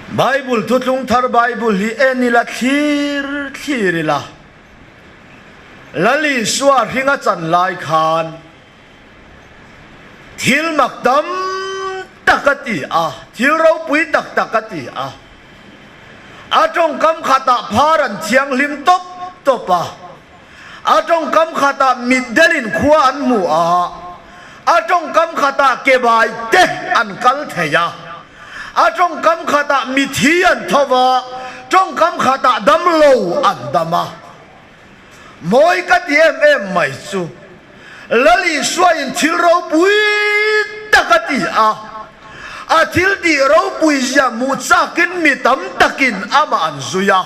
Bible tutlung thar Bible hi enila thirila lali suwa ringa chan lai khan thil makdam takati thil rau pui takati atong kam khata pharan thiang lim topa atong kam khata middelin khuan mu atong kam khata kebai te an kal theya atong kam khata mithian thova tong kam khata damlo andama moi ka em mai chu lali suain thil ro pui takati a thil di ro pui ya mu chakin mi tam takin ama anzuya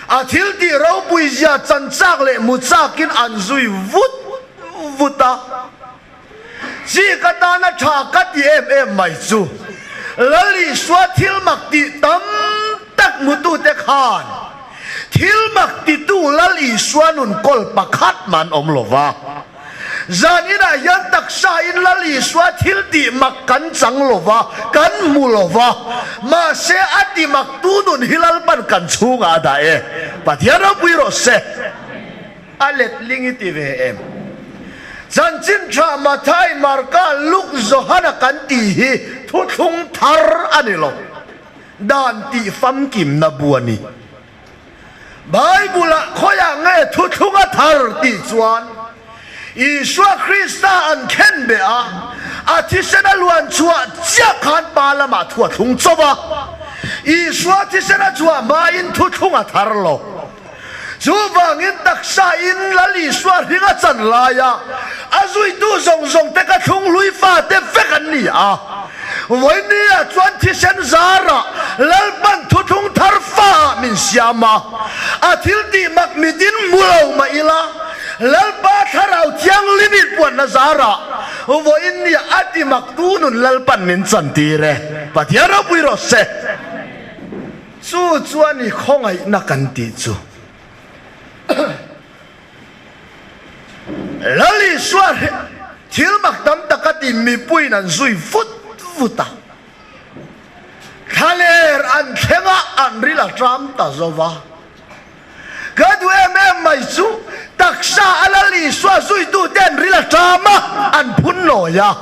a thil di ro pui ya chan chak le mu chakin anzui vuta chi kata na tha kati em mai chu lali swa thil makti tam tak mutu te khan thil makti tu lali swa nun kol pakhat man omlova zanina yan taksa in lali swa thil di makkan chang lova kan mulova ma se ati maktu nun hilal pan kan chunga da pathiara puiro se alet lingiti ve em Zancin tra matai marka luk zohana kanti hi thuthung thar anilo dan ti fam kim na buani Bible khoya nge thuthunga thar ti chuan Iswa Krista an khen be a thisena luan chua chia khan palama thua thung chowa Iswa thisena chua ma in thuthunga thar lo Zubangin taksa in lali swa ringa chan laya azui tu zong te ka thung lui fa te fekan ni voi ni chuan thi sen zara lalpan thu thung thar fa min siama athil di mak midin mulo ma ila lalpa tharau thiang limit puan na zara voi ni ati mak tunun lalpan min chan ti re pathiara puiro se chu chuan ni khongai na kan ti chu lali swa thil makdam takati mi pui nan zui vuta khaler an khenga an rila tram ta zova gadu em mai chu taksa alali swa zui tu den rila trama an phunno ya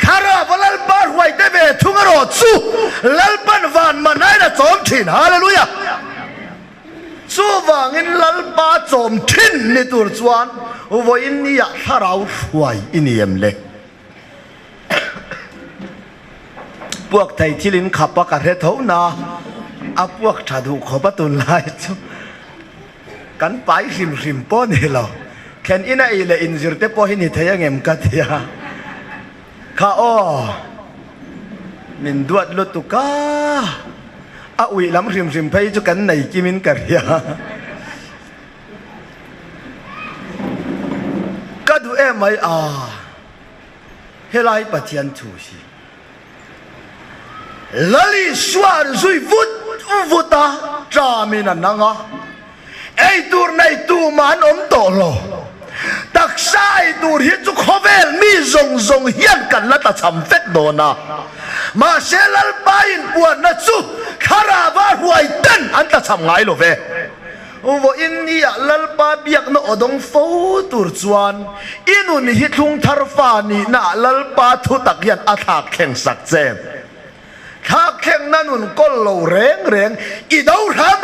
khara walal bar huai te be thungaro chu lalpan van manai na chom thin hallelujah Suvangin lalpa chom thin ni tur chuan vo in ni ya tharau huai iniem le puak thai thilin khapa ka re tho na a puak thadu khopa tun lai chu kan pai him po ni lo khen ina ile injur te po hi ni thaya ngem ka thia kha o min duat lu tu ka a ui lam rim phei chu kan nei kimin karia ka du mai helai pathian thu hi lali swar zui vuta tramina nanga ei tur nei tu man om to lo taksai tur hi chu khovel mi zong hian kan la ta cham fet do na ma selal pain puan na chu kharawa huai tan an ta cham ngai lo ve vo india lalpa biak no odong fo tur chuan inun hi thung thar fa ni na lalpa thu tak yan athak kheng sak chem khak kheng nanun kol lo reng I dau ram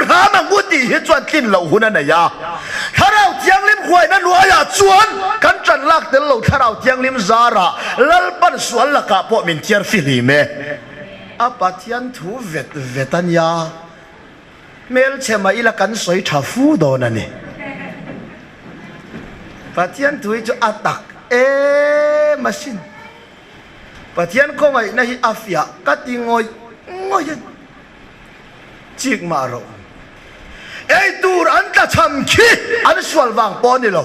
muti hi chuan tin lo huna na ya tharau tiang lim huai na nuai ya chuan kan tran lak tel lo tharau tiang lim zara lalpan sual la ka po min tiar filime apathian thu vetanya mel chema ila kan soi tha fu do na ni pathian thu chu atak machine pathian ko ngai na hi afia katingoi ngoyen chik maro ei tur anta cham khi an swal wang pon ni lo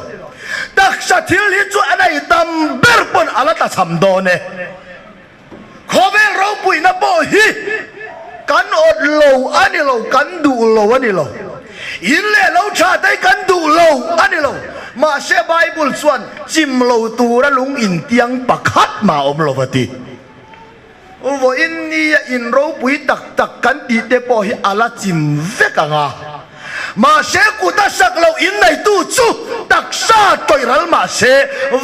tak sa thil hi chu anai tam ber pon ala ta cham do ne khovel ro pui na bo hi kan od lo ani lo kan du lo ani lo in le lo cha dai kan du lo ani lo ma se bible chuan chim lo tu ra lung in tiang pakhat ma om lo vati wo in ni in ro pui tak tak kan ti te po hi ala chim ve ka nga ma se ku ta sak lo in nei tu chu tak sa toi ral ma se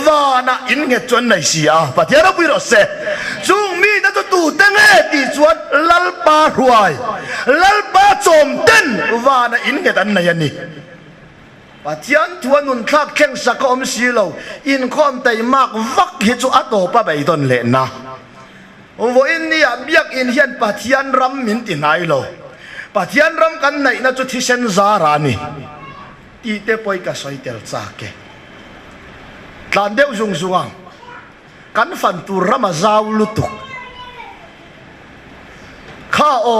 wa na in nge chon nei si a patia ro pui ro se chung mi na tu te nge ti chuan lal pa ruai lal pa chom ten wa na in nge tan nei ani patian tuan nun thak kheng sak om si lo in khom tai mak vak hi chu ato pa bai don le na wo in ni a biak in hian patian ram min ti nai lo patian ram kan nai na chu thisen zara ni ti te poi ka soi tel cha ke tlan deu zung zungang kan fan tu rama zaw lutuk kha o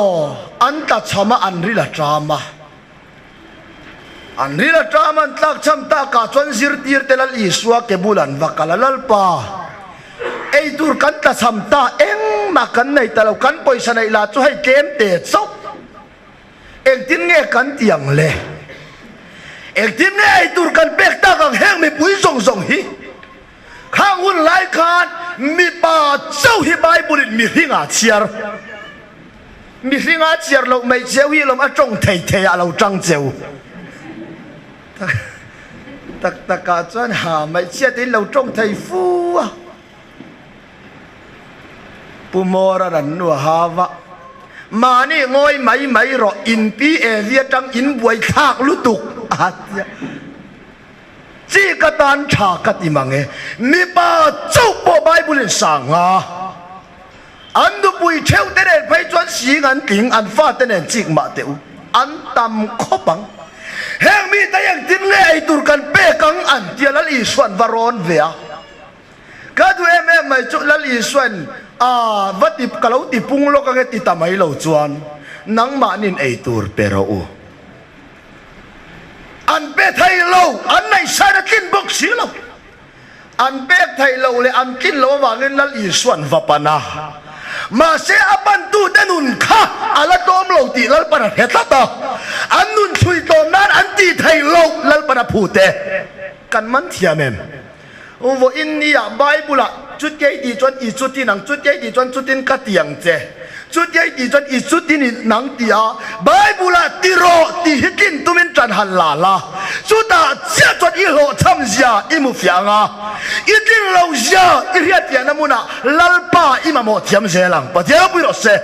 anta chama anri la trama anri la trama tlak cham ta ka chon zir tir telal iswa ke bulan vakalalal pa ei tur kan ta cham ta eng ma kan nei talo kan poisa nei la chu hai kem te chok eng tin nge kan tiang le eng tin nge ei tur kan pek ta kang heng mi pui zong zong hi khang un lai khan mi pa chau hi bible mi hinga chiar mi hinga chiar lo mai cheu hi lo ma chong thei thei a lo chang cheu tak tak ka chuan ha mai chia tin lo chong thei fu a pumora ran nu hawa mà ni ngồi mấy rồi in pi e việt trăng in buổi khác lu tục chỉ cái tan trả cái gì mà nghe mi ba châu bộ Bible sang à anh du buổi treo tên này phải chuẩn sĩ anh tiếng anh phát tên này chỉ mà tiêu anh tâm khó bằng hang mi tay anh tin nghe ai tur kan pe kang anh tia lal isuan varon về cái tu em mày chút lal isuan vắt tip kalau tipung lo kang ti tamay lo chuan nang manin ay tur pero an pe thai lo an nai sa na kin bok si lo an pe thai lo le an kin lo wangin lal isuan vapana ma se apan tu denun kha ala tom lo ti lal para hetata an nun chui tom nan an ti thai lo lal para phute kan man thiamem wo in ni ya bible chút cái đi chuẩn ít chút đi năng chút cái đi chuẩn chút tin cắt tiếng chế chút cái đi chuẩn ít chút đi năng tia Bible là tiro ti hitin tu min tràn hàn la chút ta chia chuẩn ít lộ tham gia ít mu phiang à ít tin lâu gia ít hiệt tiền nam muna lalpa ít mà một thiam chế lang bắt giờ bui rồi se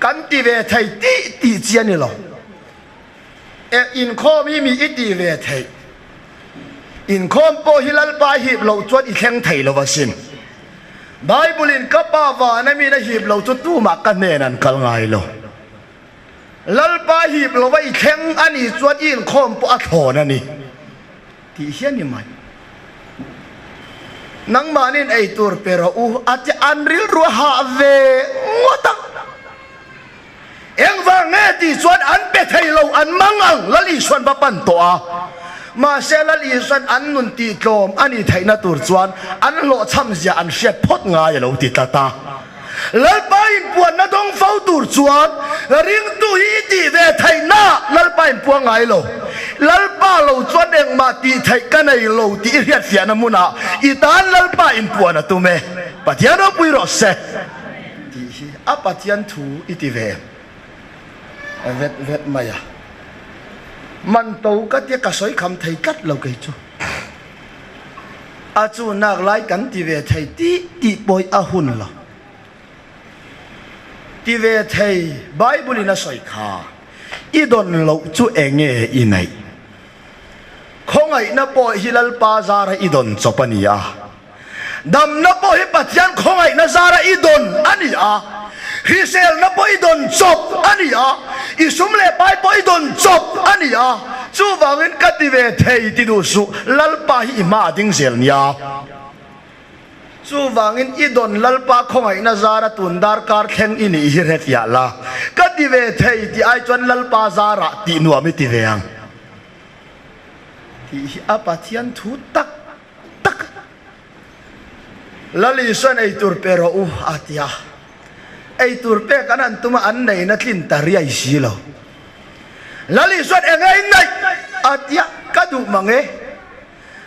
kan ti về thầy ti chia ni lo in kho mi ít ti về thầy in khom po hilal pa hip lo chuan i thleng thei lo wasin Bible in ka pa wa na mi na hip lo chu tu ma ka ne nan kal ngai lo lal pa hip lo wa i thleng ani chuan in khom po a thon ani ti hian ni mai nang manin ei tur pero at anril ru ha ve ngota eng wa nge ti chuan an pe thei lo an mangang lali chuan ba pan to a mà xe là lý xuân ăn nun tì lom anh ấy thấy na tur chuan anh lộ chăm gia anh sẽ phốt ngay lâu tì ta lal pa in puan na dong phau tur chuan ring tu hi ti ve thai na lal pa in puang ngai lo lal pa lo chuan eng ma ti thai ka nei lo ti riat fian na muna i tan lal pa in puan na tu me patian ro pui ro se ti hi a patian thu i ti ve vet maya man tàu cái tiếc cả sỏi khăm thầy cắt lâu cái chú chú nạc lại cắn ti về thầy ti bồi hun lo ti về thầy Bible na sỏi kha idon lâu chú enge inai không ai na bồi hilal pa zara idon chopania dam na bồi patian không ai na zara idon ania Hisel na po idon chop ania isumle pai po idon chop ania chu wangin kative thei ti du su lalpa hi ma ding zel nia chu wangin idon lalpa khongai na zara tundar kar kheng ini hi ret ya la kative thei ti ai chon lalpa zara ti nuami ti veang ti apathian thu tak lali son ei tur pero atia ei tur pe kanan tuma an nei na tlin tariai si lo lali suat engai nai atia kadu mange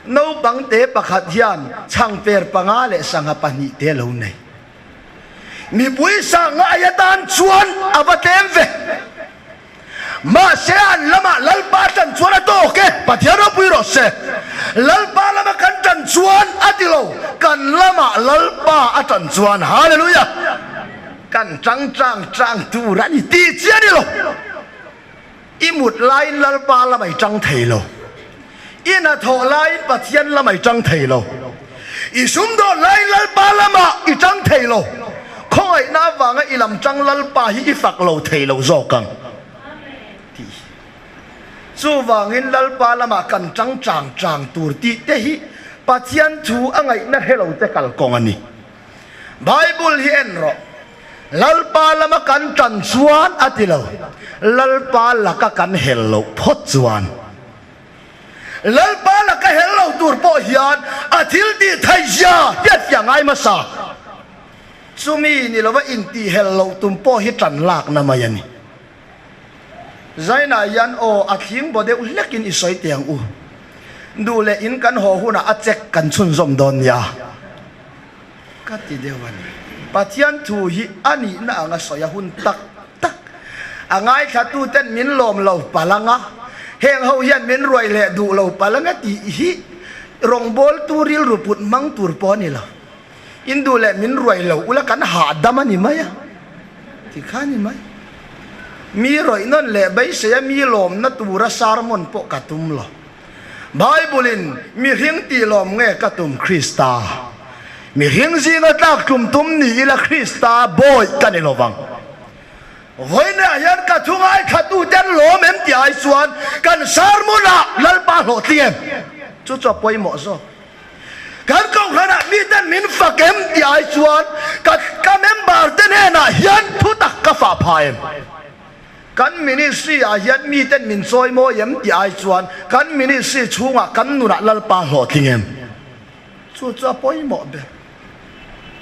no bang te pakhat hian chang per panga le sanga pani te lo nei mi bui sa nga ayatan chuan avatem ve ma se an lama lalpa tan chuan to ke pathian pui ro se lalpa lama kan tan chuan atilo kan lama lalpa atan chuan hallelujah kan trăng tu ra ni ti chia đi lo imut lain lalpa la mai trăng thei lo ina tho lain pathian la mai trăng thei lo isum do lain lalpa lama I trăng thei lo khoi na wanga ilam trăng lalpa hi ifak lo thei lo zo kang chu wangin lalpa lama kan trăng tur ti te hi pathian thu angai na hello te kal kong ani Bible hi en ro lalpa lama kan tan chuan atilo lalpa laka kan hello phot chuan lalpa laka hello tur po hian athil ti thaija piat yang ai ma sa chumi ni lova in ti hello tum po hi tan lak na mayani zaina yan o athing bode ulekin isoi tiang u dule in kan ho huna achek kan chun zom don ya kati dewan pathian thu hi ani na anga soya hun tak angai thatu ten min lom lo palanga heng ho hian min roi le du lo palanga ti hi rong bol turil ruput mang tur po ni lo indu le min roi lo ula kan ha damani maya ti khani mai mi roi non le bai se mi lom na tura sarmon po katum lo Bible mi hing ti lom nge katum Krista mi hing zinga tak tum ni ila Krista boy kanilovang voina yan ka thungai khatu ten lo mem ti ai suan kan sarmuna lalpa lo tiem chu cho poi mo so kan kong khana mi ten min fakem ti ai suan ka member ten na hian thu tak ka fa phaem kan ministry a hian mi ten min soi mo yem ti ai suan kan ministry chunga kan nuna lalpa lo tingem chu cho poi mo be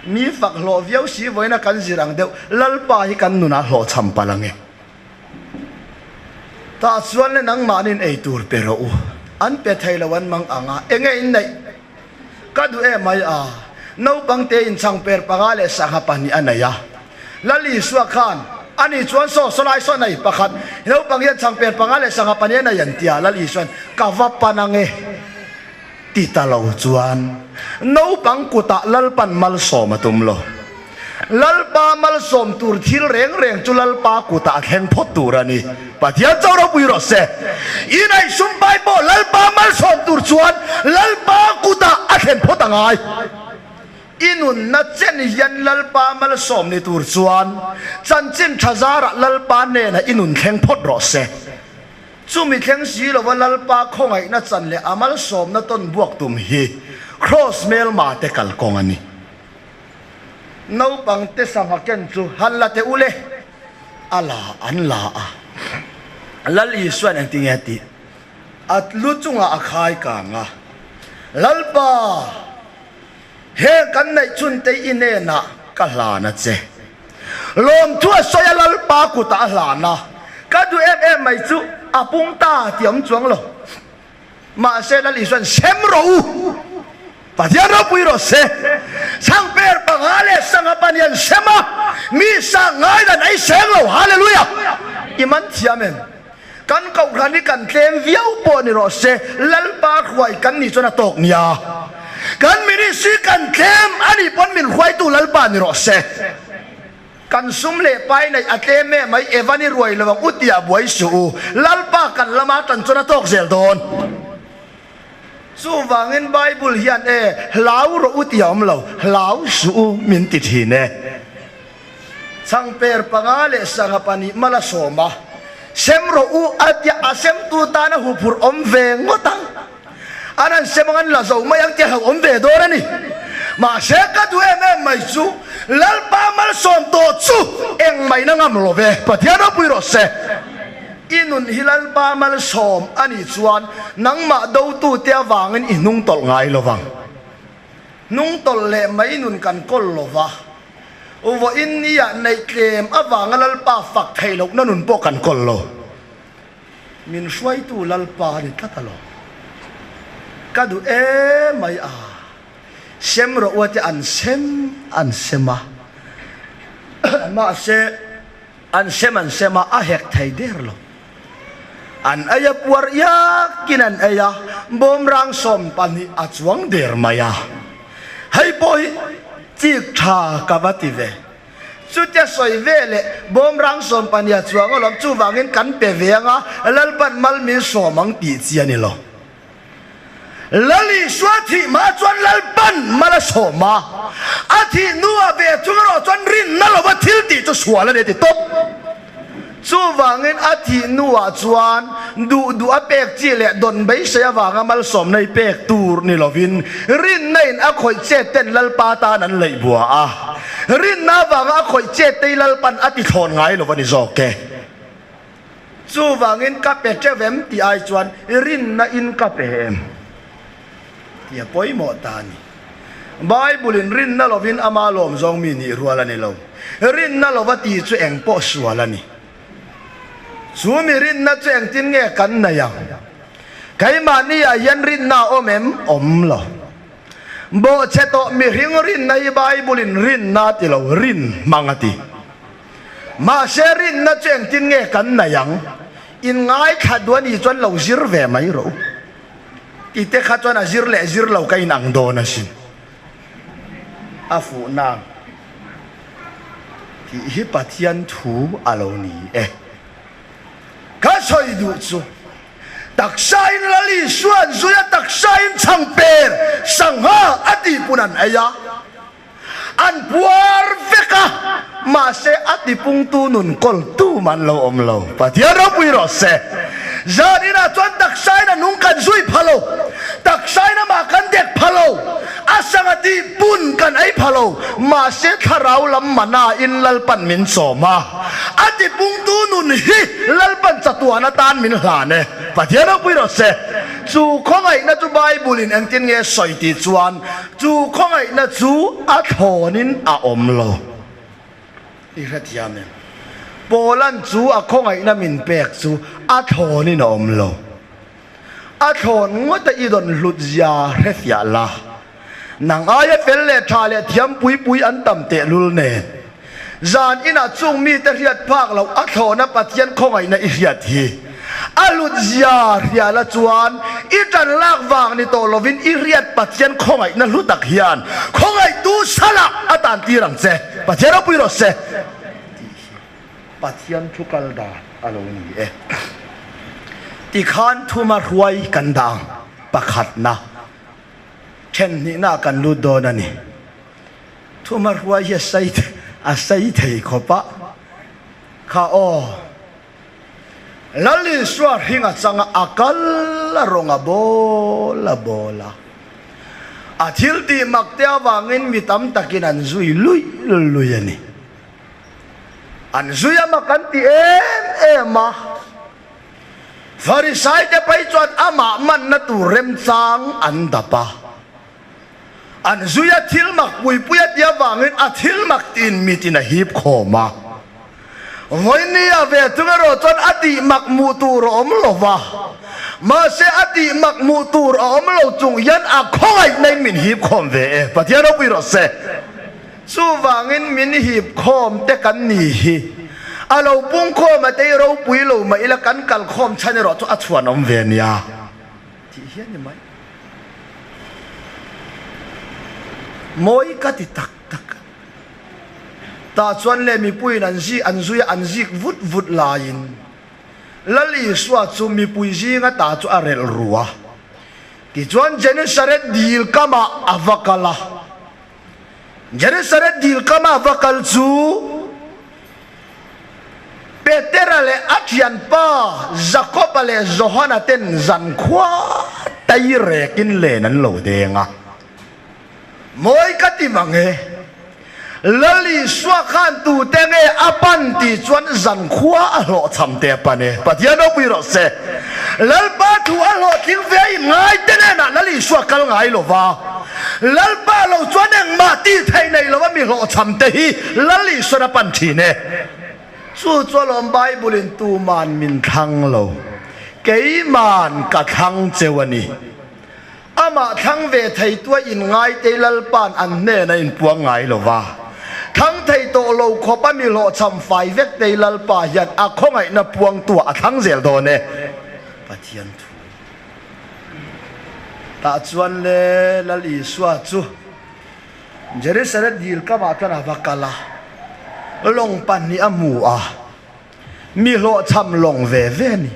mi fak lo viau si voina kan zirang deu lalpa hi kan nuna lo cham palange ta chuan le nang manin ei tur pero u an pe thailawan mang anga enge in nei ka du e mai a no bang te in chang per pangale sa ha pani anaya lali suwa khan ani chuan so solai so nei pakhat no bang yan chang per pangale sa ha pani anayan tia lali suan ka va panange tita lo chuan no bang kuta lalpan mal som atum lo lalpa mal som tur thil reng chu lalpa kuta khen phot turani pathia chawro puiro se inai sum bai bo lalpa mal som tur chuan lalpa kuta akhen photangai inun na chen yan lalpa mal som ni tur chuan chanchin thazara lalpa ne na inun khen phot ro se chumi khen si lo lalpa khongai na chan le amal som na ton buak tum hi cross mail ma te kal kong ani no bang te sang ken chu halla te ule ala an la a lali swan an ting ati at lu chunga akhai ka nga lalpa he kan nei chun te ine na ka la na che lom thua soya lalpa ku ta la na ka du em mai chu apung ta tiam chuang lo ma se lali swan sem ro Patian ro pui ro se sang per pangale sang apanian sema mi sangai dan ai seng lo hallelujah iman thiamen kan kau khani kan tlem viau po ni ro se lalpa khwai kan ni chona tok nia kan mini si kan tlem ani pon min khwai tu lalpa ni ro se kan sum le pai nei atleme mai evani roi lawang utia buai su lalpa kan lama tan chona tok zel don su wangin Bible hian lau ro utiam lo lau su min ti thi ne sang per pangale sang apani mala soma sem ro u atia asem tu ta na hu phur om ve ngotang anan semangan la zo mayang te ha om ve do ni ma se ka du mai su lalpa mal som to chu eng mai na ngam lo ve pathian pui ro se inun hilal ba mal som ani chuan nangma do tu tia wangin inung tol ngai lowang nung tol le mai nun kan kol lova uvo in nia nei tlem awang lalpa fak thailok nanun po kan kol lo min shwai tu lalpa ni tatalo kadu mai a sem ro wati an sema ma se an sema a hek thai der lo an aya puar ya kinan aya bom rang som pani achuang der maya hai boy chik tha kawati ve chutia soi vele bom rang som pani achuang lom chu wangin kan pe venga lalpan mal mi somang ti chiani lo lali swati ma chuan lalpan mala soma athi nuwa ve chungro chuan rin nalowa thil ti chu swala de ti top chu wangin athi nuwa chuan du apek chi le don bai se wanga mal som nei pek tur ni lovin rin nein a khoi che ten lalpa ta nan lei bua a rin na wanga khoi che te lalpan ati thon ngai lo wani zoke chu wangin ka pe che vem ti ai chuan rin na in ka pe em ya poi mo tani Bible in rin na lovin amalom zong mi ni ruala ni lo rin na lovati chu eng po suala ni sumi rin na chu eng tin nge kan na yang kai ma ni ya yan rin na omem om lo bo che to mi ring rin na Bible in rin na ti lo rin mangati ma se rin na chu eng tin nge kan na yang in ngai khadwan i chuan lo zir ve mai ro ite khatwan azir le zir lo kai nang do na sin afu na ti hi pathian thu alo ni ka soi du chu taksain lali suan zuya taksain changper sangha ati punan aya an puar veka ma se ati pung tu nun kol tu man lo om lo pathian ro pui ro se zanina chuan taksai na nung kan zui phalo taksai na ma kan dek phalo asangati pun kan ai phalo ma se tharau lam mana in lalpan min soma ati pung tu nun hi lalpan chatuana tan min hlane pathiana pui ro se chu khongai na chu Bible in ang tin nge soi ti chuan chu khongai na chu a thonin a om lo i rathiame Polan chu a khongai na min pek chu a thonin om lo a thon ngota i don lut ya refia la nang aya fel le tha le thiam pui an tam te lul ne zan ina chung mi te riat phak lo a thona pathian khongai na i riat hi alut ya ria la chuan i tan lak wang ni to lovin i riat pathian khongai na lutak hian khongai tu sala atan ti rang che pathian pui ro se pathian thukal da alo ni ti khan thuma ruai kan dang pakhat na chen ni na kan lu do na ni thuma ruai ya sai thei khopa kha o lali swar hinga changa akal ronga bola athil ti maktia wangin mitam takin an zui lui ani an zuya makanti ema Farisai te pai chuan ama man na tu rem chang an dapa an zuya thil mak pui dia wangin a thil mak tin mitina hip khoma voini ave tungero chuan ati mak mu tur om lova ma se ati mak mu tur om lo chung yan a khongai nei min hip khom ve pathian pui ro se chu wangin min hip khom te kan ni hi alo pung khom ma te ro pui lo ma ila kan kal khom chane ro chu a chuan om ve nia ti hian ni mai moi ka ti tak ta chuan le mi pui nan ji an zui an zik vut lain lali swa chu mi pui ji nga ta chu a rel ruwa ti chuan Genesaret dil kama avakala Genesaret dil kama avakal chu Petera le Atian pa Jacob le Johanna ten zan khwa tai rekin le nan lo denga moi ka ti mange lali swa khan tu tenge apan ti chuan zan khwa a lo cham te pane pathiano pui ro se lal pa thu a lo ting ve ngai te na lali swa kal ngai lo wa lal pa lo chuan eng ma ti thai nei lo mi lo cham te hi lali swa pan thi ne chu cholom Bible in tu man min thang lo kei man ka thang chewani ama thang ve thai tua in ngai te lal pan an ne na in puang ngai lo wa thang thai to lo kho pa mi lo cham fai vek te lal pa hian a khongai na puang tua a thang zel do ne pathian thu ta chuan le lal i swa chu Jerusalem dil ka ma kana vakala long pan ni amu a mi lo cham long ve ve ni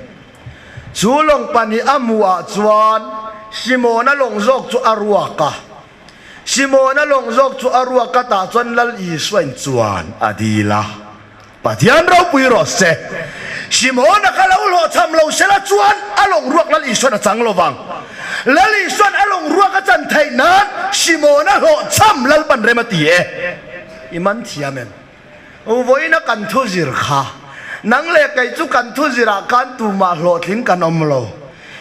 chu long pan ni amu a chuan Simona long zok chu aruaka Simona long zok chu aruaka ta chuan lal i swain chuan adila pathian ro pui ro se Simona ka lo cham lo sela chuan along ruak lal i swan a chang lo wang lal i swan along ruak a chan thai nan Simona lo cham lal pan remati e iman thiamen u voina kan thu zir kha nang le kai chu kan thu zira kan tu ma lo thing kan om lo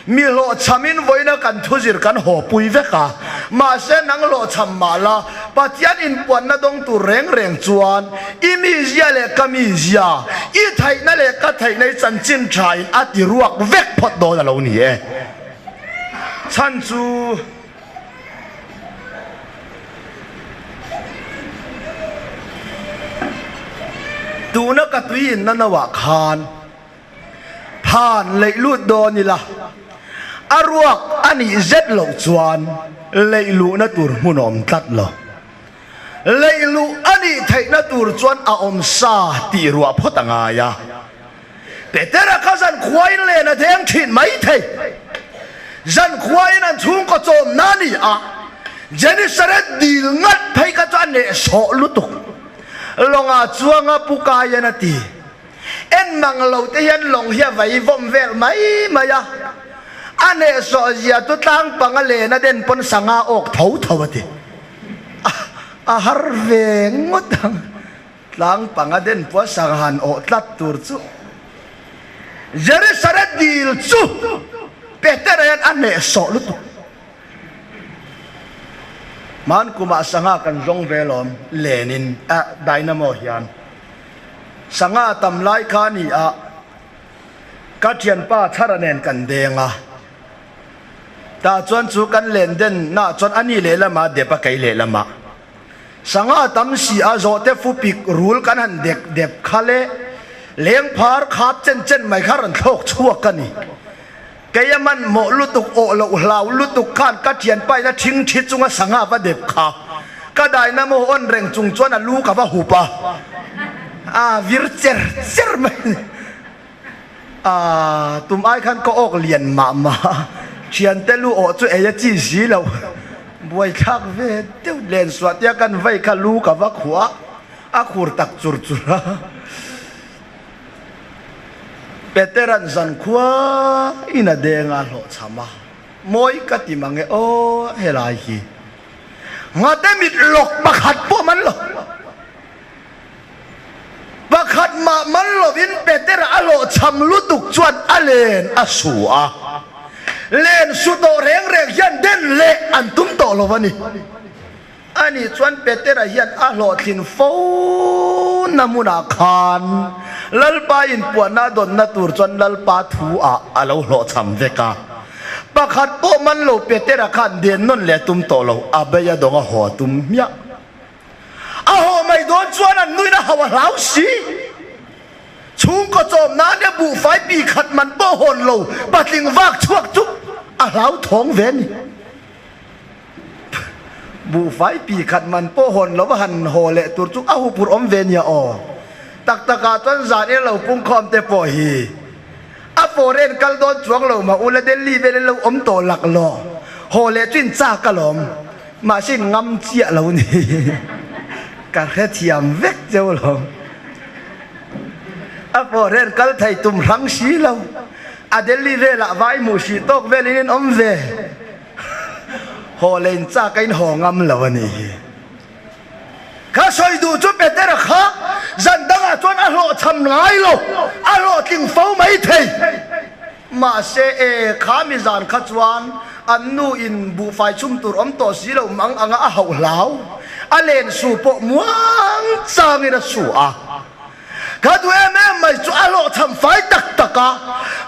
mi lo chamin voina kan thu zir kan ho pui veka ma se nang lo cham mala pathian in puan na dong tu reng reng chuan imi zia le kami zia I thai na le ka thai nei chan chin thai ati ruak vek phot do la lo ni e chan chu tu na ka tuin na nawa khan phan le lut do ni la aruak ani zet lo chuan leilu na tur munom tat lo leilu ani thai na tur chuan a om sa ti ruwa photanga ya petera khazan khwain le na theng thin mai thei zan khwain an chung ko chom nani a Jerusalem dil ngat phai ka chuan ne so lutuk longa chuanga pukaya na ti en manglo te hian long hia vai vom vel mai maya ane so zia tu tang pangale na den pon sanga ok thau thau ati a har ve ngotang tlang pangaden po sanghan o tlat tur chu Jerusalem dil chu peteran ane so lutu man kuma sanga kan zong velom lenin a dynamo hian sanga tamlai khani a kathian pa tharanen kan denga ta chuan chu kan len den na chuan ani le lama de pa kai le lama sanga tam si a zo te fu pik rul kan han dek dep khale leng phar khap chen chen mai kharan thok chuak kani kayaman mo lutuk o lo hlau lutuk khan kathian pai na thing thi chunga sanga va dep kha ka dai na mo on reng chung chuan a lu ka va hupa a vir cher cher mai a tum ai khan ko ok lian ma ma chian te lu o chu e ya chi si lo buai thak ve teu len swat ya kan vai kha lu ka va khwa a khur tak chur chura veteran zan khwa ina denga lo chama moi ka ti mange o helai hi ngate mit lok pakhat po man lo pakhat ma man lo vin petera alo cham lutuk chuan alen asua len su to reng reng hian den le an tum to lo wani ani chuan petera hian a lo thin fo namuna khan lalpa in puana don na tur chuan lalpa thu a alo lo cham veka pakhat po man lo petera khan den non le tum to lo abaya donga ho tum mya a ho mai don chuan an nui na hawa lau si chung ko chom na ne bu fai pi khat man po hon lo patling wak chuak chu a lau thong ven bu fai pi khat man po hon lo han ho le tur chu a hu pur om ven ya o tak taka chuan zan e lo pung khom te po hi a foren kal don chuang lo ma ula del li ve lo om to lak lo ho le chin cha kalom ma sin ngam chia lo ni ka khe thiam vek jeu lo a foren kal thai tum rang si lo a del li ve la vai mu si tok ve lin om ve ho len cha kain ho ngam lo ni ka soi du chu petera kha zan danga chuan a lo cham ngai lo a lo ting fo mai thei ma se e kha mi zan kha chuan an nu in bu fai chum tur om to si lo mang anga a hau lau a len su po muang chang ina su a ka du em mai chu a lo cham fai tak taka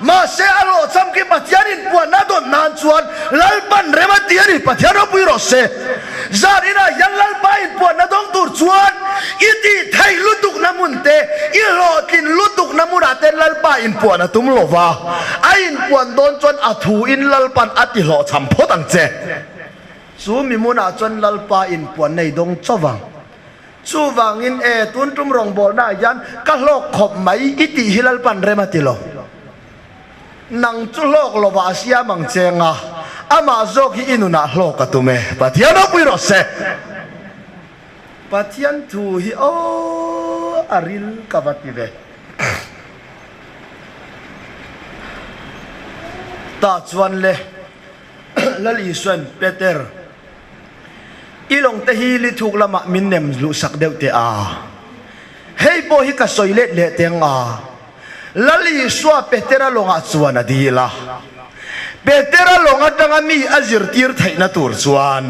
ma se a lo cham ki pathian in puan na don nan chuan lal pan rema ti ani pathian ro pui ro se zarina yan lalpa in puan na dong tur chuan iti thai lutuk namun te ilotin lutuk namun aten lalpa in puan na tum lova ain puan don chuan athu in lalpan ati lo champot ang che chu mi muna chuan lalpa in puan nei dong chawang chuwang in tun tum rong bol na yan ka lok khop mai iti hilalpan rematilo nang chu lok lova sia mang chenga ama zok hi inuna lok atume pathian opui rose pathian tu hi o aril kawative ta chuan le lali suan peter ilong te hi li thuk lama min nem lu sak deu te a hei po hi ka soilet le teng a lali swa petera longa chuan adila petera longa tanga mi azir tir thaina tur chuan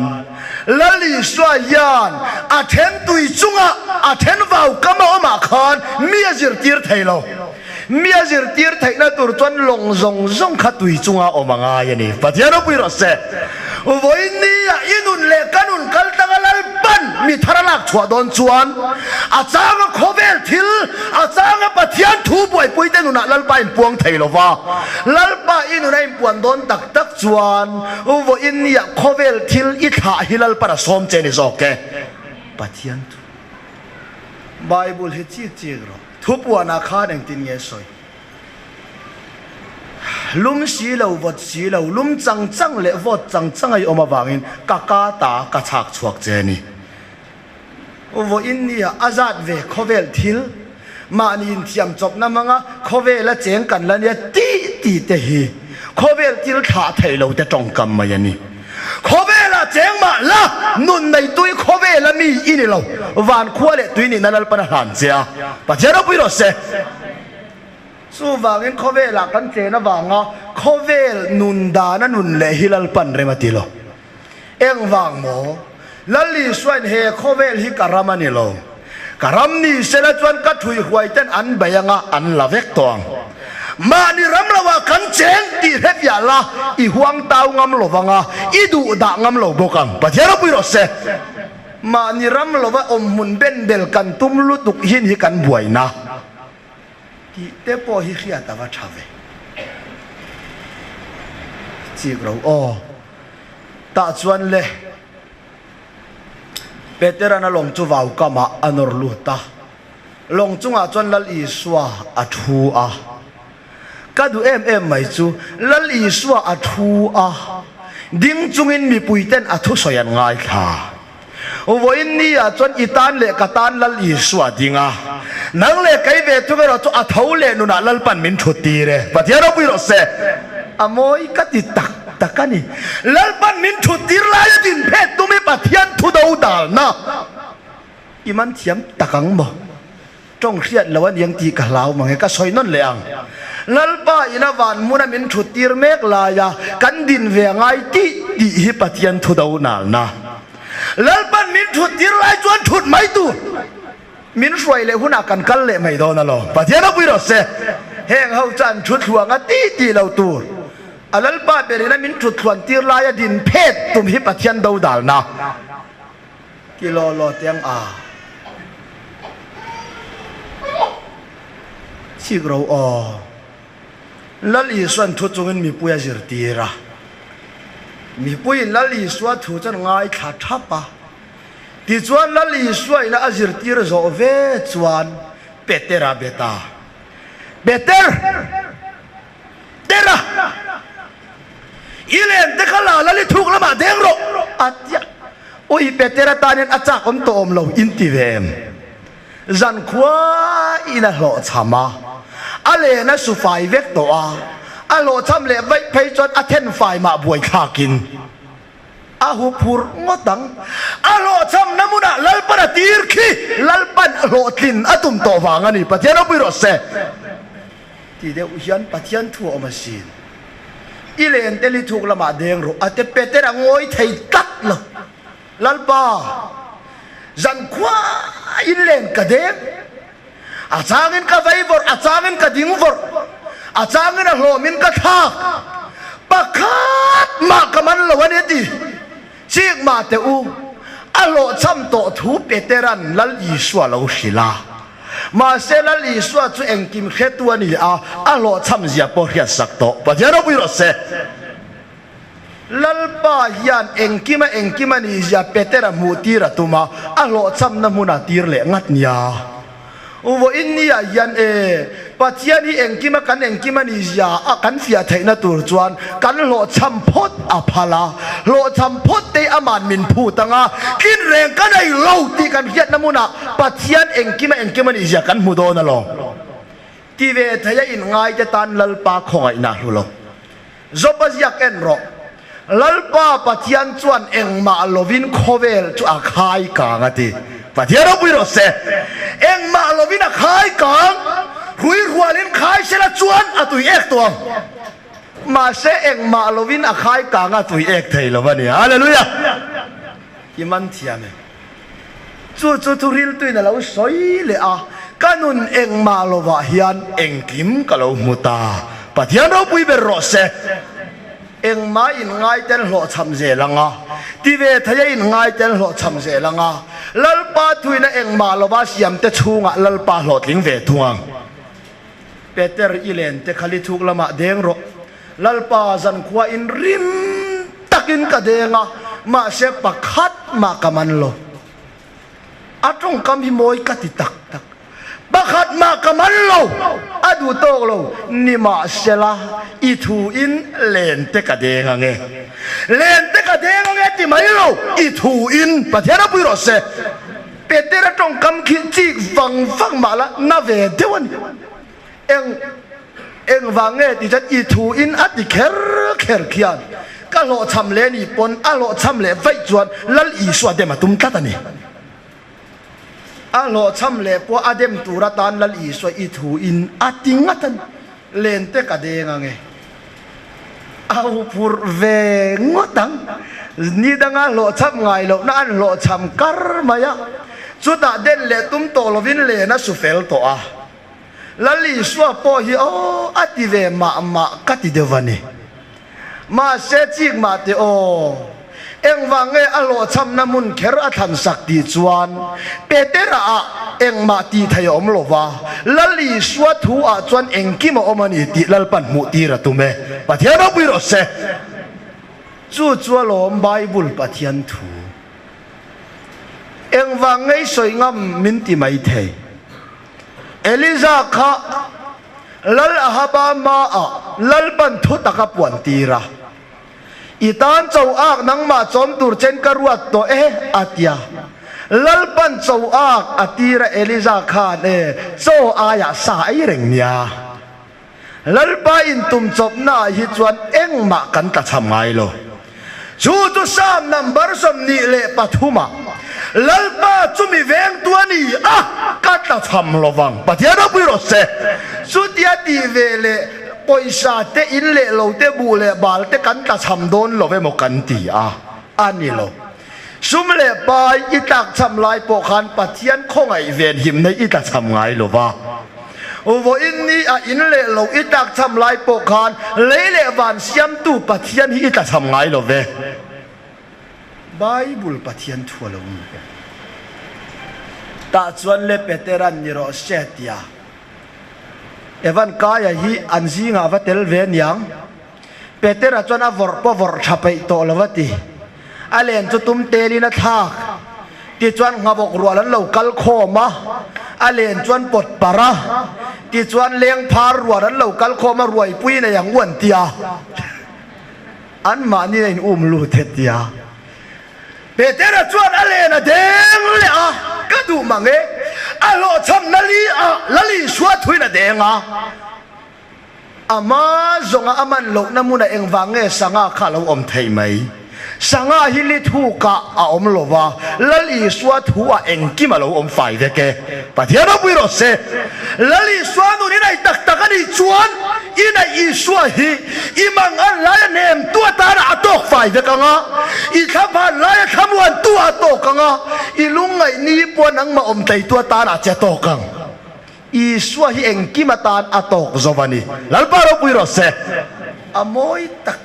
lali swa yan athen tui chunga athen vau kama oma khan mi azir tir thailo mi azir tir thaina tur chuan long zong zong kha tui chunga omanga yani pathian opui rose voini inun le kanun kaltanga lalpan mi tharalak chua don chuan achanga khovel thil achanga pathian thu boi puite nuna lalpa in puang thailova lalpa inuna in puan don tak tak chuan vo inia khovel thil i tha hilal para som cheni zoke pathian thu bible he chi chi ro thu puana kha neng tin nge soi lum si lo vot si lo lum chang chang le vot chang chang ai oma wangin kaka ta ka chak chuak cheni vo innia azat ve khovel thil mani in thiam chop na manga khovela cheng kan la ne ti ti te hi khovel til kha thailo te tong kam ma yani khovela cheng ma la nun nei tui khovela mi ini lo van khwale tui ni nanal pana han chia pathian opui rose su wangin khovela kan che na wanga khovel nun da na nun le hilal pan rematilo eng wang mo lali swain he khovel hi karamani lo karam ni sela chuan ka thui huai ten an bayanga an lavek tong mani ramlawa kan cheng ti het ya la i huang tau ngam lovanga i du da ngam lo bokang pathian opui rose mani ramlawa om mun ben bel kan tum lutuk hin hi kan buaina te po hi khia ta wa thave chi gro o ta chuan le veteran long chu wau kama anor lu ta long chunga chuan lal i swa athu a kadu em mai chu lal i swa athu a ding chungin mi puiten athu soyan ngai kha voin ni a chuan itan le katan lal i swa dinga nang le kai ve tu vero chu athau le nu na lal pan min thuti re pathian opui rose amoi kati tak takani lal pan min thutir la ya din phe tu me pathian thu dau dal na iman thiam takang mo trong khiat lawan yang ti ka lau mangai ka soinon le ang lal pa ina van muna min thutir mek la ya kan din ve ngai ti di hi pathian thu dau nal na lalpan min thut tir lai chuan thut mai tu min suai le huna kan kal le mai do na lo pathian opui rose heng ho chan thut huanga ti ti lo tur alal pa berina min thut thuan tir lai ya din phet tum hi pathian do dal na kilo lo tiang a chi gro o lal i suan thut chungin mi puya zir tira mi pui lali swa thu chan ngai tha thapa ti chuan lali swa ina azir tir zo ve chuan petera beta beter tera ilen te khala lali thuk lama deng ro atya oi petera tanen acha kom to om lo inti vem zan khwa ina lo chama ale na su fai vek to a alo cham le vai phei chot athen fai ma buai kha kin ahu phur ngotang alo cham namuna lalpana tir khi lalpan lo tlin atum to wangani pathian opui rose ti de hian pathian thu omasin ilen teli thuk lama deng ro ate petera ngoi thei tak lo lalpa zan khwa ilen ka deng achangin ka vai vor achangin ka ding vor achangin a hlomin ka tha pakhat ma kaman lawan eti chik ma te u alo cham to thu peteran lal iswa lo sila ma se lal iswa chu engkim khetu ani alo cham zia po hria sak to pajero pui ro se lalpa hian engkima ni zia petera mutira tuma alo cham na muna tir le ngat nia uwo innia hian pathian hi engkima ni zia kan fia theina tur chuan kan lo cham phot aphala lo cham phot te aman min phu tanga kin reng kan ai lo ti kan hiat namuna pathian engkima ni zia kan mu do na lo ti ve thaya in ngai te tan lalpa khongai na lo zopa ziak en ro lalpa pathian chuan engma lovin khovel chu a khai ka ngati pathian pui ro se engma lovin a khai ka hui rualin khai sela chuan atui ek tuang ma se engma lovin a khai ka nga tui ek thei lo bani hallelujah iman thiame chu thuril tuina lo soi le a kanun engma lova hian engkim kalo muta pathian ro pui ber ro se engma in ngai ten lo cham je langa tive thaya in ngai ten lo cham je langa lalpa thuina engma lova siam te chunga lalpa lo tling ve thuang Peter ilen te khali thuk lama deng ro lalpa zan khwa in rim takin ka denga ma se pakhat ma kaman lo atong kam hi moi ka ti tak tak pakhat ma kaman lo adu tok lo ni ma sela I thu in len te ka denga nge len te ka denga nge ti mai lo I thu in pathera pui ro se Peter atong kam khi chi vang ma la na ve dewan eng wange ti chat I thu in at di kher khian ka lo cham le ni pon a lo cham le vai chuan lal I swa de ma tum ta ta ni a lo cham le po adem tura tan lal I swa I thu in atingatan len te ka de nge au pur ve ngotang ni danga lo cham ngai lo na an lo cham kar maya chuta den le tum to lovin le na su fel to a lali swa po hi o ative ma kati devani ma se chik ma te o eng wange alo cham namun kher athan sakti chuan petera a eng ma ti thayom lova lali swa thu a chuan eng ki mo omani ti lalpan mu ti ra tume pathian pui ro se chu lom bible pathian thu eng wange soingam min ti mai thei Eliza kha lal ahaba ma a lal ban thu taka puan tira itan chau ak nang ma chom tur chen karuat to atia lal ban chau ak atira Eliza kha so aya sa ai reng nia lal ba in tum chop na hi chuan eng ma kan ta cham ngai lo chu tu sam number som ni le pathuma lalpa chumi veng tuani kata cham lovang pathian pui ro se sutia ti vele poisa te in le lo te bu le bal te kan ta cham don lo ve mo kan ti ani lo sum le pai itak cham lai po khan pathian khongai ven him nei ita cham ngai lo wa ovo inni in le lo itak cham lai po khan le le van siam tu pathian hi ita cham ngai lo ve Bible pathian thua lo ta chuan le peteran ni ro setia evan kaya hi anjinga vatel ve niang petera chuan a vor thapai to lawati alen chu tum telina thak ti chuan ngabok rualan lo kal khoma alen chuan pot para ti chuan leng phar rualan lo kal khoma ruai pui na yang wan tia an ma ni in lu thetia Petera chuan alena deng le kadu mange alo cham nali lali swa thuina denga ama zonga aman lo namuna engwange sanga khalo om thei mai sanga hili thu ka om lova lali swa thu engkima lo om fai veke pathian pui ro se lali swa nu ni nai tak ani chuan ina I swa hi imang an la nem tu ta na atok fai veka nga I khapa la khamwan tu atok nga I lungai ni po nang ma om tai tu ta na che to kang I swa hi engkima tan atok zovani lalparo pui ro se amoi tak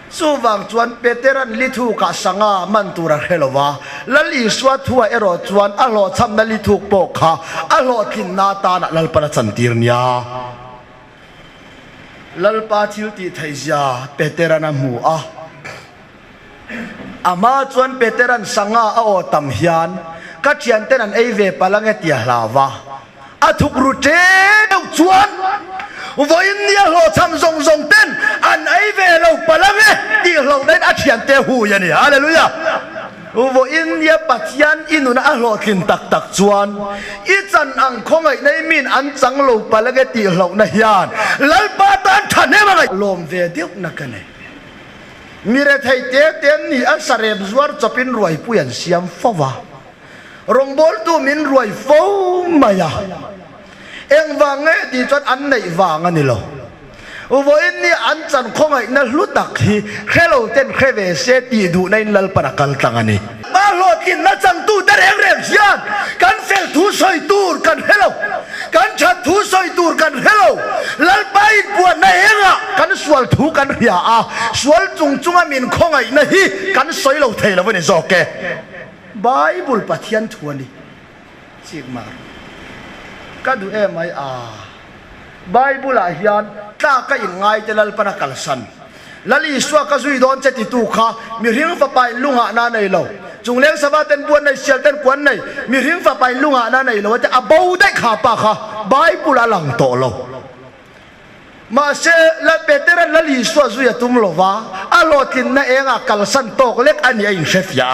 suwang chuan peteran lithu ka sanga mantura helova lali swa thua ero chuan alo chamna lithu po kha alo thin na ta na lalpana chantirnia lalpa thilti thaizia peteran amu a ama chuan peteran sanga a o tam hian ka thian ten an eive palange tia hlawa athuk rute chuan voin nia lo cham zong zong ten an eive lo palange ti lo den a thian te hu ya ni hallelujah voin nia pathian inuna a lo thin tak tak chuan I chan ang khongai nei min an chang lo palange ti lo na hian lalpa tan thane ma lom ve diuk na kane mire thai te ten ni a sarem zuar chopin ruai puyan siam fawa rongbol tu min ruai fo maya eng wange ti chon an nei wanga ni lo voin ni an chan khongai na hlutak hi khelo ten kheve se ti du nei lal para kal tangani ba lo tin na chang tu da reng reng hian kan fel thu soi tur kan hello kan chat thu soi tur kan hello lal pai puan na henga kan sual thu kan ria a sual chung chunga min khongai na hi kan soi lo thei lo ni zoke bible pathian thuani sigmar kadu mai a bible a hian ta ka in ngai te lal pana kalsan lali swa ka zui don che ti tu kha mi ring fa pai lunga na nei lo chung leng sawa ten buan nei sial ten kwan nei mi ring fa pai lunga na nei lo te abau dai kha pa kha bible alang to lo ma se la peteran lali swa zui atum lo wa alotin na enga kalsan tok lek ani a in shefia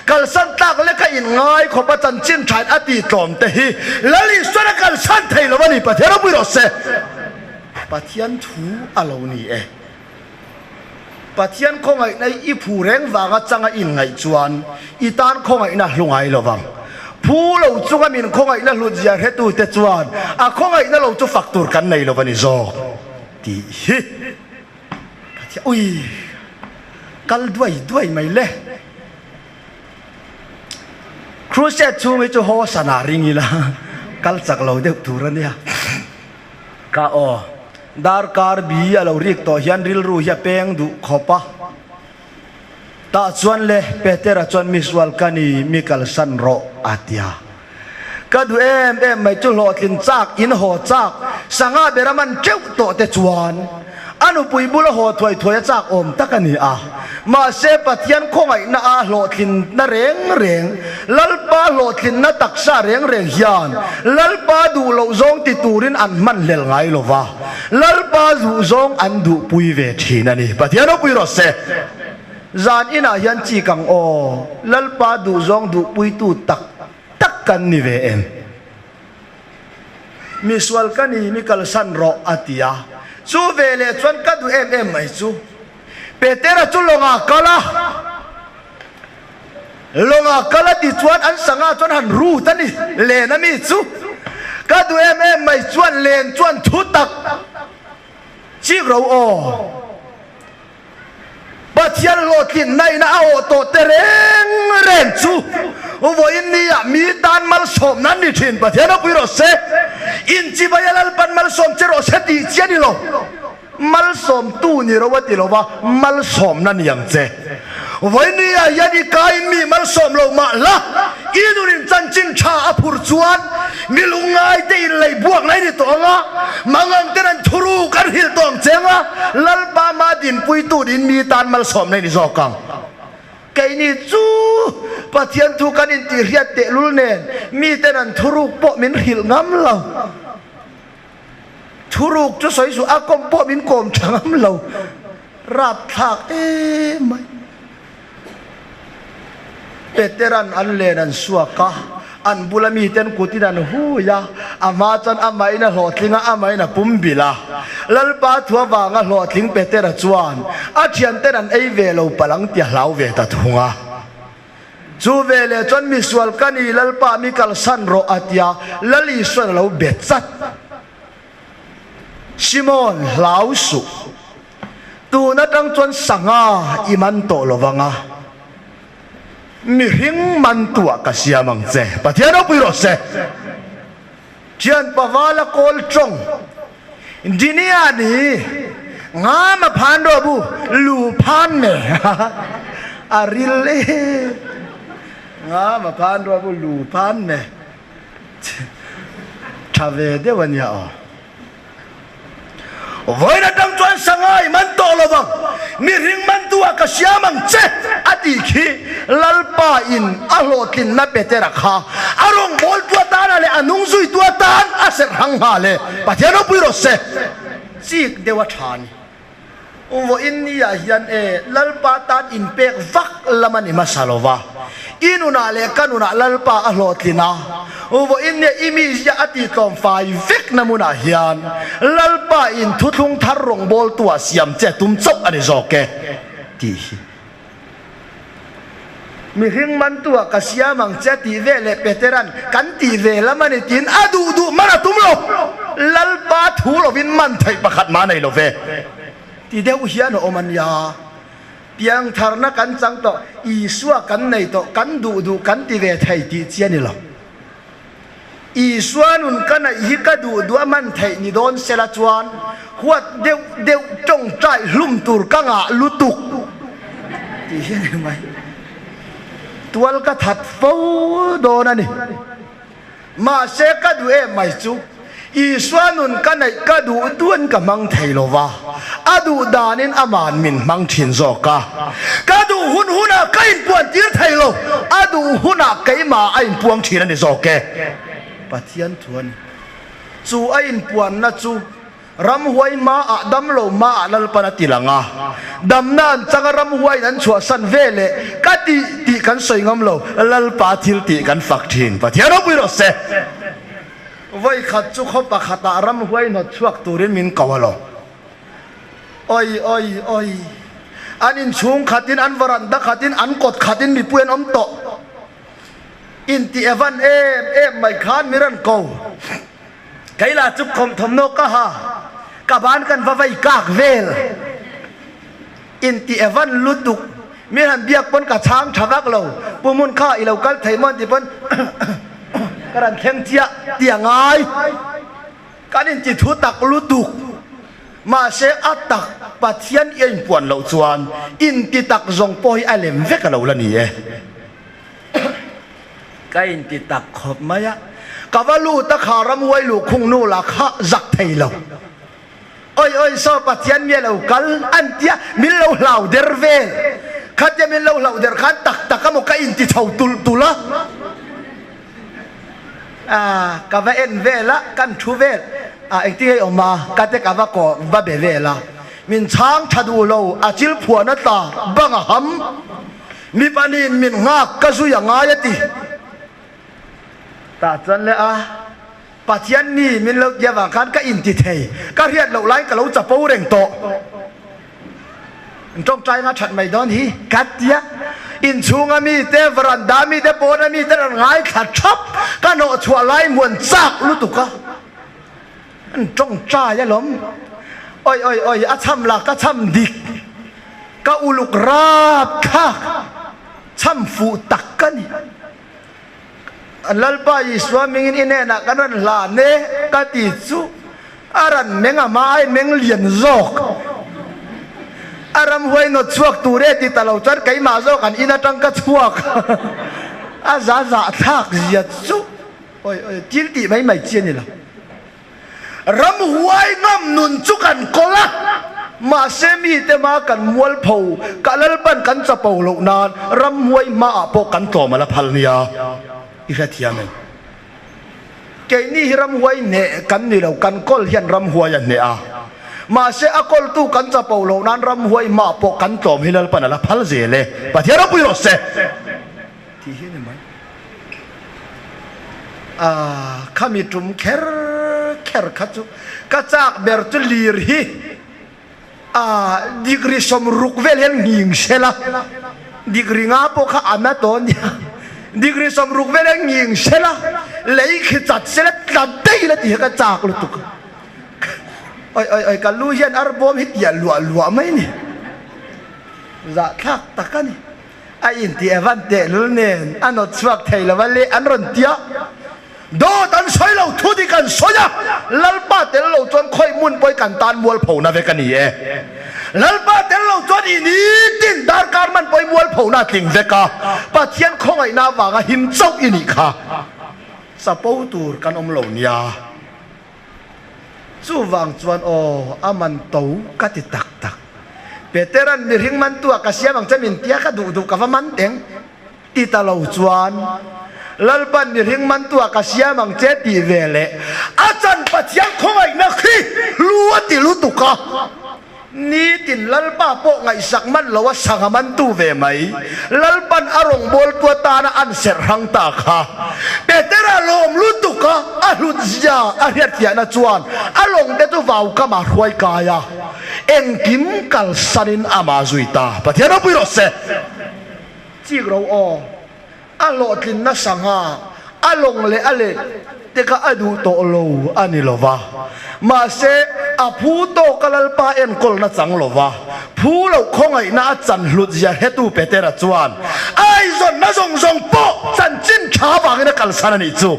kalsan tak leka in ngai kho pa chan chin than ati tlom te hi lali sora kalsan thei lo ni pathera pui ro se pathian thu alo ni e pathian khongai nei I phu reng wanga changa in ngai chuan I tan khongai na hlungai lovang phu lo chunga min khongai na hlu zia hetu te chuan a khongai na lo chu faktur kan nei lovani zo ti hi pathia ui kal duai mai le Cruset chung itu ho sana ringi lah, kal cak lau dek turan ya. Ka o dar kar bi alo rik to hian ril ru ya peng du khopa. Ta chuan le petera chuan miswal kani mikal san ro atia. Kadu em mai chu lo tin chak in ho chak sanga beraman cheu to te chuan. Anu pui bula ho thoi chak om takani a ma se pathian khongai na a lo thin na reng lalpa lo thin na taksa reng hian lalpa du lo zong ti turin an man lel ngai lo wa lalpa zu zong an du pui ve thina ni pathian o pui ro se zan ina hian chi kang o lalpa du zong du pui tu tak kan ni ve em miswal kani mikal san ro atia chu vele chuan ka du em mai chu petera chu longa kala ti chuan an sanga chuan han ru tani le na mi chu ka du em mai chuan len chuan thu tak chi ro o pathian lo tin nai na o to tereng chu o vo in ni ya mi tan mal som nan ni thin pathian o pui ro se in chi bayalal pan mal som che ro se ti che ni lo mal som tu ni ro wa ti lo wa mal som nan yang che vo in ni ya ya ni kai mi mal som lo ma la idurin chan chin cha apur chuan milungai te in lei buak nai ni to nga mangang tenan thuru kan hil tong chenga lalpa ma din pui tu din mi tan mal som nai ni zokang kai ni chu pathian thu kan in ti riat te lul nen mi tenan thuru po min hil ngam lo thuruk chu soi su akom po min kom thangam lo rap thak mai veteran an len an suaka an bulami ten kutinan huya ama chan amai na hlotlinga amai na pumbila lalpa thua wanga hlotling petera chuan a thian ten an ei velo palang tia hlau ve ta thunga chu vele chon mi sual kani lalpa mi kal san ro atia lali son lo bechat Simon hlau su tu na tang chon sanga iman to lovanga mi hing man tua ka siamang che pathian o pui ro se chian pavala kol chong dinia ni งามาพานด้วยบุลูพานเนี่ยอาริลเล่งามาพานด้วยบุลูพานเนี่ยชาเวเดวันยาวันนั้นตั้งจวนสังไงมันโตแล้วบ้างมีริงมันตัวกษยามังเจอดีขี้ลัลปาอินอโลตินนับเตระข้าอารมณ์บอลตัวตาเลยอนุสุยตัวตาอาเสรังหาเลยปัจจัยเราพิโรเซซีกเดวชานว่าอินนี่ยันลัลปาตานอินเปกวักละมันอิมาซาโลวาอินุนาเลกันุนาลัลปาอโลตินาว่าอินเนี่ยอิมิยาอติตอมไฟวิกนามุนาฮิยันลัลปาอินทุทุงทารรงบอลตัวเสียมเจตุมจบอันนี้โอเคดีมีหิงมันตัวกษยามังเจตีเวเลเปเตรันกันตีเวละมันตินอดูมันตุมโลลัลปาทูโลวินมันไทยประคัดมาในโลเวที่เดียวเฮียนโอมันยาเพียงทารนักันจังโตอีสัวกันในโตกันดูกันตีเวไทยตีเจียนี่หรออีสัวนุนกันไอฮิกดูมันไทยนี่โดนเซลจวนหัวเดียวจงใจลุ่มตูร์กังอาลุตุกที่เฮียนไหมตัวก็ถัดฟูโดนนี่มาเสกดูไม่จูอีสวานุนกันไอ้กดูด้วนกับมังไทยโลวาอดูดานินอามานมินมังทินโซกากดูหุ่นอ่ะไก่ปวนจีนไทยโลอดูหุ่นอ่ะไก่มาไอ้ปวงทีนั่นนี่โซเกปัจจัยทวนจูไอ้ปวนนะจูรำหวยมาอะดำโลมาอะลัลปนติลังอ่ะดำนั่นจังรำหวยนั้นชัวสันเวเลกัดตีกันสวยงามโลลัลปาทิลตีกันฝักทินปัจจัยเราไปรสเซไว้ขัดจุกเขาปะขัดรำหวยนดชวกตูรินมินกาวโลโอ้ยอันอินชุงขัดินอันวรันดาขัดินอันกดขัดินมีปุยนอมโตอินตีเอวันไม่ขานมิรันโกไกลาจุกคมทมโนกะฮะกับบ้านกันว่าไว้กากเวลอินตีเอวันลุตุกมีหันเบียกปนกับช้างชาวักเราปูมุนข้าอีเรากัลไทยมันที่ปนกระดันเข่งเจียเตียงไงการอินจิทุตักลุตุกมาเสอัตตักปัจจัยเอ็นปวนเราชวนอินติตักจงปอยอเลมเวกเราละนี่ก็อินติตักขบมายะกว่าลูตะขารำไว้ลูกคงนู่ละข้าจักไทยเราโอ้ยสอบปัจจัยเนี่ยเรากัลอันเดียมิลเราเหล่าเดร์เวลขัดจะมิลเราเหล่าเดร์ขัดตักก็มันก็อินติเท่าตุละกว่าเอ็นเวละกันทูเวลเอ็งที่ให้ออกมาก็จะกว่าก็ว่าเบเวละมินช้างชัดูเราอาจิลผัวนัตตาบังหัมมีปานินมินงากก็สุยังไงตีตาจันเลยปัจจัยนี้มินเราเยาว่ากันก็อินติเทก็เรียกเราไล่ก็เราจะปูเร่งโตจงใจมาฉันไม่โดนฮีกัดยะอินชูงมีเตวรันดามีเตโปนมีเตรังไงขัดชับก็โนชัวไล่มวนซักรู้ตุกะจงใจยะหลมโอ้ยอาช่ำหลักก็ช่ำดิกก็อุลุกราบค่ะช่ำฟูตักกันลัลปาอิสวามิงอินเนนักกันนั่นลาเนกติสุอารันเมงอามาไอเมงเลียนโจกอารมหวยนดชวกตูเรติตะเราจัดไก่มาโจกันอินาจังกัดชวกอาซาทักเสียสุโอ้ยจิลติไม่เจียนี่ละรำหวยงำนุนจุกันกอละมาเซมีเตมากันมวลเผากันลัลปันกันจะเป่าลูกนานรำหวยมาปกันต่อมาละพัลเนียอีกทีนึงเกนี่รำหวยเนกันนี่เรากันกอลเฮียนรำหวยเนอะมาเสอกอลตู้กันจะเป่าลูกนานรำหวยมาปกันต่อมาละปันละพัลเจเลปะเทียร์ปุยโรเซที่เห็นไหมข้ามีจุ่มแคร์ขัดจุกระจากเบอร์ตุลีร์ฮีดีกรีสมรุกเวลเฮงยิงเชล่าดีกรีงาปกข้าอามาตอนเนี่ยดีกรีสมรุกเวลเฮงยิงเชล่าเลยขิจัดเชล่าตัดได้ละที่กระจากลุตุกโอ้ยกันลูเฮียนอาร์บอมฮิตอย่าลัวไหมนี่จะทักตะกันไอ้อินที่เอวันเดลุเนนอันนดสวักไทยละวันเล่อันรอนเตีย do tan soi lo thu di kan soya lalpa tel lo chon khoi mun poi kan tan mual pho na ve kan ni e lalpa tel lo chon ini tin dar kar man poi mual pho na ting ve ka pathian khong ai na wa ga him chau ini kha sapau tur kan om lo nia chu wang chuan o aman to ka ti tak tak veteran mi ring man tua ka siamang chamin tia ka du ka va man teng ti ta lo chuan lalpan mi ring man tua ka siamang che ti vele achan pathian khong ai na khi luwa ti lu tu ka ni tin lalpa po ngai sak man lo wa sangaman tu ve mai lalpan arong bol tua ta na an ser hang ta kha petera lom lu tu ka a lut zia a hiat ya na chuan along de tu vau ka ma huai ka ya eng kim kal sanin ama zuita pathian pu ro se chi ro o alo tin na sanga along le ale teka adu to lo ani lova ma se a phu to kalalpa en kol na chang lova phu lo khongai na chan hlut ya hetu petera chuan ai zon na zong zong po chan chin tha wang na kal san ani chu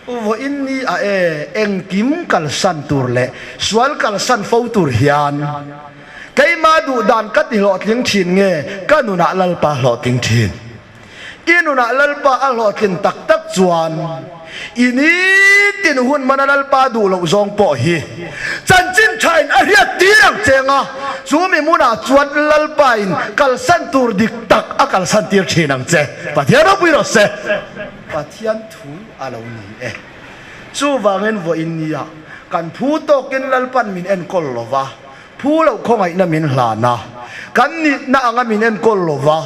wo in ni a e eng kim kal san tur le swal kal san fo tur hian kai ma du dan kat hi lo tling thin nge kanuna lalpa lo ting thin inuna lalpa a lo tin tak tak chuan ini tin hun mana lalpa du lo zong po hi chan chin thain a riat tirang chenga chumi muna chuan lalpa in kal san tur dik tak a kal san tir thinang che pathian ro pui ro se pathian thu alo ni e chu wangen vo in nia kan phu to kin lalpan min en kol lova phu lo khongai na min hlana kan ni na anga minen kol lova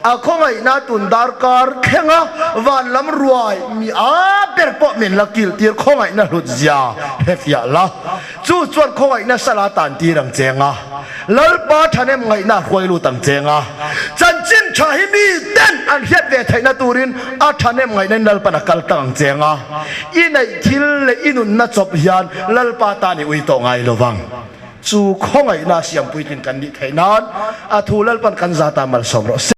a khongai na tun dar kar khenga van lam ruai mi a per po min lakil tir khongai na hlut zia hefia la chu chuan khongai na sala tan ti rang chenga lalpa thanem ngai na khoi lu tang chenga chan chin tha hi mi ten an hiat ve thaina turin a thanem ngai na lalpa na kal tang chenga inai thil le inun na chop hian lalpa ta ni ui to ngai lovang chu khongai na siam puitin kan ni thainan a thulal pan kan zata mal somro